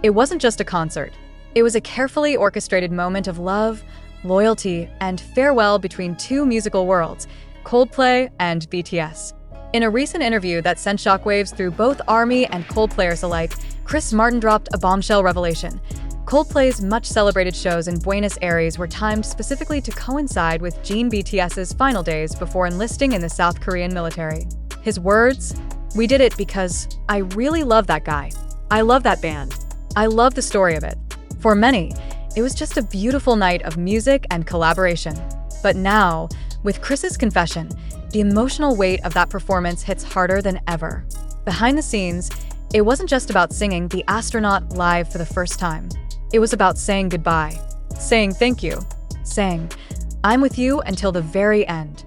It wasn't just a concert. It was a carefully orchestrated moment of love, loyalty, and farewell between two musical worlds, Coldplay and BTS. In a recent interview that sent shockwaves through both ARMY and Coldplayers alike, Chris Martin dropped a bombshell revelation. Coldplay's much-celebrated shows in Buenos Aires were timed specifically to coincide with Jin BTS's final days before enlisting in the South Korean military. His words? "We did it because I really love that guy. I love that band. I love the story of it." For many, it was just a beautiful night of music and collaboration. But now, with Chris's confession, the emotional weight of that performance hits harder than ever. Behind the scenes, it wasn't just about singing The Astronaut live for the first time. It was about saying goodbye, saying thank you, saying, "I'm with you until the very end."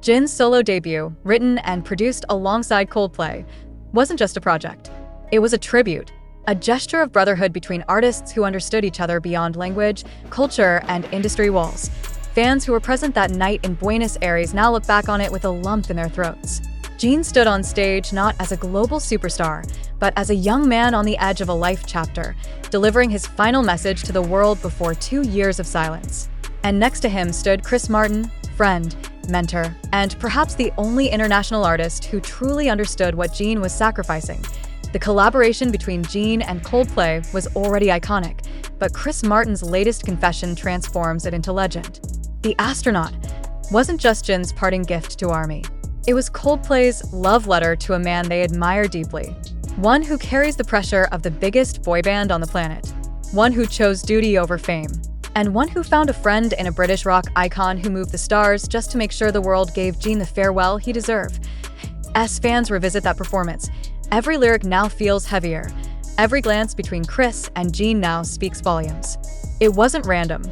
Jin's solo debut, written and produced alongside Coldplay, wasn't just a project. It was a tribute, a gesture of brotherhood between artists who understood each other beyond language, culture, and industry walls. Fans who were present that night in Buenos Aires now look back on it with a lump in their throats. Jin stood on stage not as a global superstar, but as a young man on the edge of a life chapter, delivering his final message to the world before 2 years of silence. And next to him stood Chris Martin, friend, mentor, and perhaps the only international artist who truly understood what Jin was sacrificing. The collaboration between Jin and Coldplay was already iconic, but Chris Martin's latest confession transforms it into legend. The Astronaut wasn't just Jin's parting gift to ARMY. It was Coldplay's love letter to a man they admire deeply. One who carries the pressure of the biggest boy band on the planet. One who chose duty over fame. And one who found a friend in a British rock icon who moved the stars just to make sure the world gave Jin the farewell he deserved. As fans revisit that performance, every lyric now feels heavier. Every glance between Chris and Jin now speaks volumes. It wasn't random.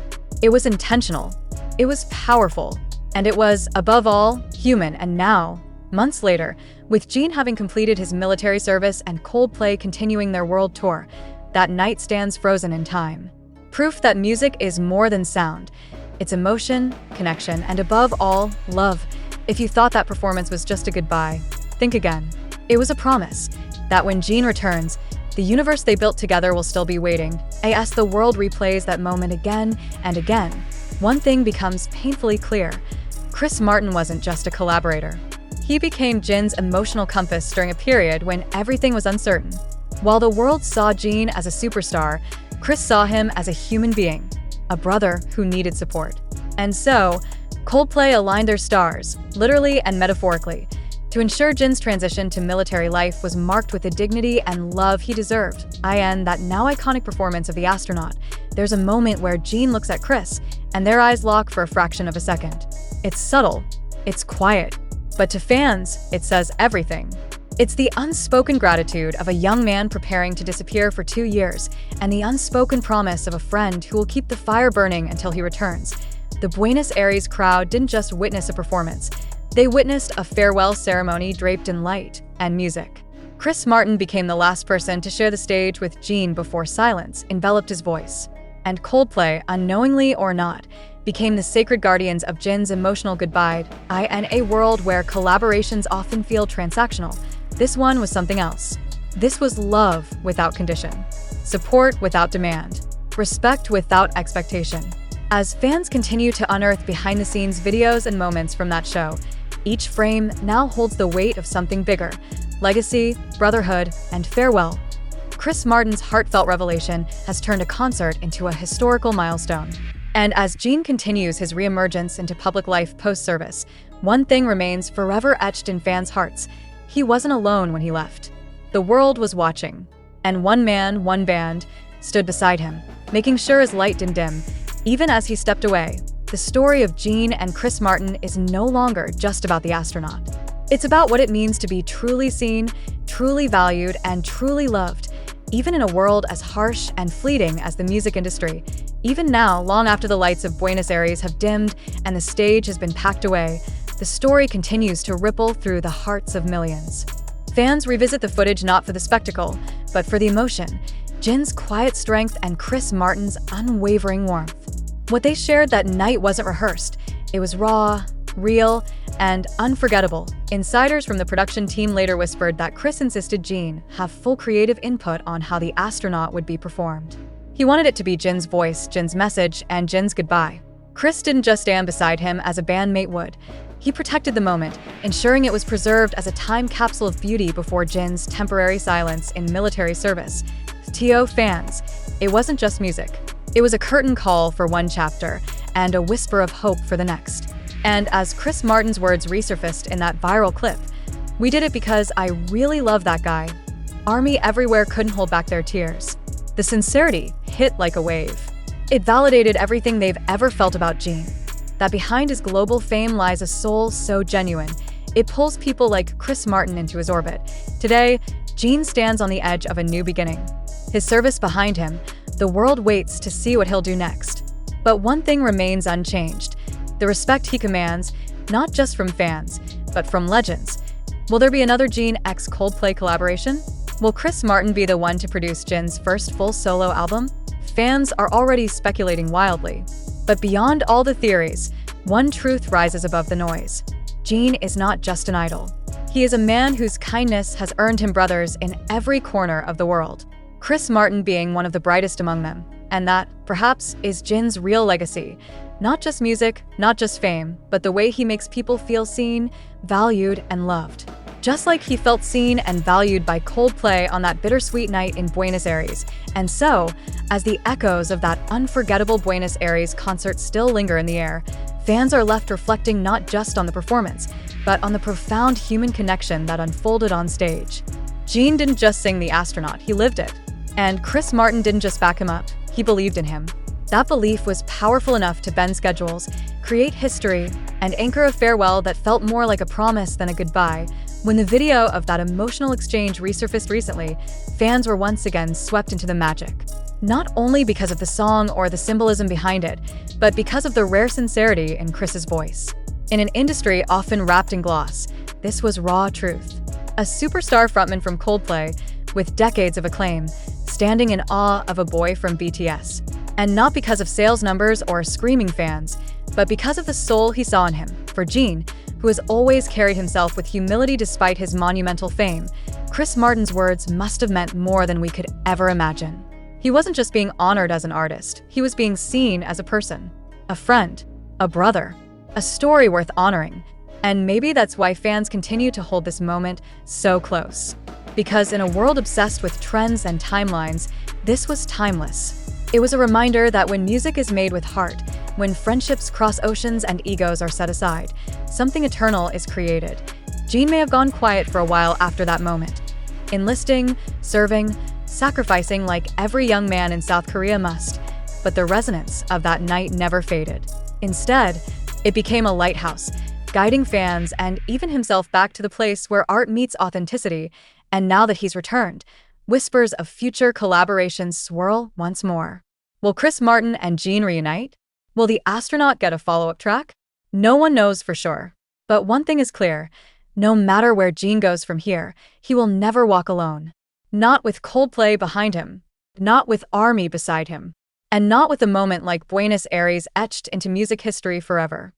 It was intentional. It was powerful. And it was, above all, human. And now, months later, with Jin having completed his military service and Coldplay continuing their world tour, that night stands frozen in time. Proof that music is more than sound. It's emotion, connection, and above all, love. If you thought that performance was just a goodbye, think again. It was a promise that when Jin returns, the universe they built together will still be waiting. As the world replays that moment again and again, one thing becomes painfully clear. Chris Martin wasn't just a collaborator. He became Jin's emotional compass during a period when everything was uncertain. While the world saw Jin as a superstar, Chris saw him as a human being, a brother who needed support. And so, Coldplay aligned their stars, literally and metaphorically, to ensure Jin's transition to military life was marked with the dignity and love he deserved. In that now iconic performance of The Astronaut, there's a moment where Jin looks at Chris, and their eyes lock for a fraction of a second. It's subtle, it's quiet, but to fans, it says everything. It's the unspoken gratitude of a young man preparing to disappear for 2 years, and the unspoken promise of a friend who will keep the fire burning until he returns. The Buenos Aires crowd didn't just witness a performance. They witnessed a farewell ceremony draped in light and music. Chris Martin became the last person to share the stage with Jin before silence enveloped his voice. And Coldplay, unknowingly or not, became the sacred guardians of Jin's emotional goodbye. In a world where collaborations often feel transactional, this one was something else. This was love without condition, support without demand, respect without expectation. As fans continue to unearth behind-the-scenes videos and moments from that show, each frame now holds the weight of something bigger: legacy, brotherhood, and farewell. Chris Martin's heartfelt revelation has turned a concert into a historical milestone. And as Jin continues his reemergence into public life post-service, one thing remains forever etched in fans' hearts. He wasn't alone when he left. The world was watching. And one man, one band, stood beside him, making sure his light didn't dim. Even as he stepped away, the story of Jin and Chris Martin is no longer just about the astronaut. It's about what it means to be truly seen, truly valued, and truly loved. Even in a world as harsh and fleeting as the music industry, even now, long after the lights of Buenos Aires have dimmed and the stage has been packed away, the story continues to ripple through the hearts of millions. Fans revisit the footage not for the spectacle, but for the emotion, Jin's quiet strength and Chris Martin's unwavering warmth. What they shared that night wasn't rehearsed. It was raw, real, and unforgettable. Insiders from the production team later whispered that Chris insisted Jin have full creative input on how the astronaut would be performed. He wanted it to be Jin's voice, Jin's message, and Jin's goodbye. Chris didn't just stand beside him as a bandmate would. He protected the moment, ensuring it was preserved as a time capsule of beauty before Jin's temporary silence in military service. To fans, it wasn't just music. It was a curtain call for one chapter and a whisper of hope for the next. And as Chris Martin's words resurfaced in that viral clip, "We did it because I really love that guy." Army everywhere couldn't hold back their tears. The sincerity hit like a wave. It validated everything they've ever felt about Jin. That behind his global fame lies a soul so genuine, it pulls people like Chris Martin into his orbit. Today, Jin stands on the edge of a new beginning. His service behind him, the world waits to see what he'll do next. But one thing remains unchanged: the respect he commands, not just from fans, but from legends. Will there be another Jin x Coldplay collaboration? Will Chris Martin be the one to produce Jin's first full solo album? Fans are already speculating wildly. But beyond all the theories, one truth rises above the noise. Jin is not just an idol. He is a man whose kindness has earned him brothers in every corner of the world. Chris Martin being one of the brightest among them. And that, perhaps, is Jin's real legacy. Not just music, not just fame, but the way he makes people feel seen, valued, and loved. Just like he felt seen and valued by Coldplay on that bittersweet night in Buenos Aires. And so, as the echoes of that unforgettable Buenos Aires concert still linger in the air, fans are left reflecting not just on the performance, but on the profound human connection that unfolded on stage. Jin didn't just sing The Astronaut, he lived it. And Chris Martin didn't just back him up, he believed in him. That belief was powerful enough to bend schedules, create history, and anchor a farewell that felt more like a promise than a goodbye. When the video of that emotional exchange resurfaced recently, fans were once again swept into the magic. Not only because of the song or the symbolism behind it, but because of the rare sincerity in Chris's voice. In an industry often wrapped in gloss, this was raw truth. A superstar frontman from Coldplay, with decades of acclaim, standing in awe of a boy from BTS. And not because of sales numbers or screaming fans, but because of the soul he saw in him. For Jin, who has always carried himself with humility despite his monumental fame, Chris Martin's words must have meant more than we could ever imagine. He wasn't just being honored as an artist, he was being seen as a person, a friend, a brother, a story worth honoring. And maybe that's why fans continue to hold this moment so close. Because in a world obsessed with trends and timelines, this was timeless. It was a reminder that when music is made with heart, when friendships cross oceans and egos are set aside, something eternal is created. Jin may have gone quiet for a while after that moment, enlisting, serving, sacrificing like every young man in South Korea must, but the resonance of that night never faded. Instead, it became a lighthouse, guiding fans and even himself back to the place where art meets authenticity. And now that he's returned, whispers of future collaborations swirl once more. Will Chris Martin and Jin reunite? Will the astronaut get a follow-up track? No one knows for sure. But one thing is clear, no matter where Jin goes from here, he will never walk alone. Not with Coldplay behind him, not with Army beside him, and not with a moment like Buenos Aires etched into music history forever.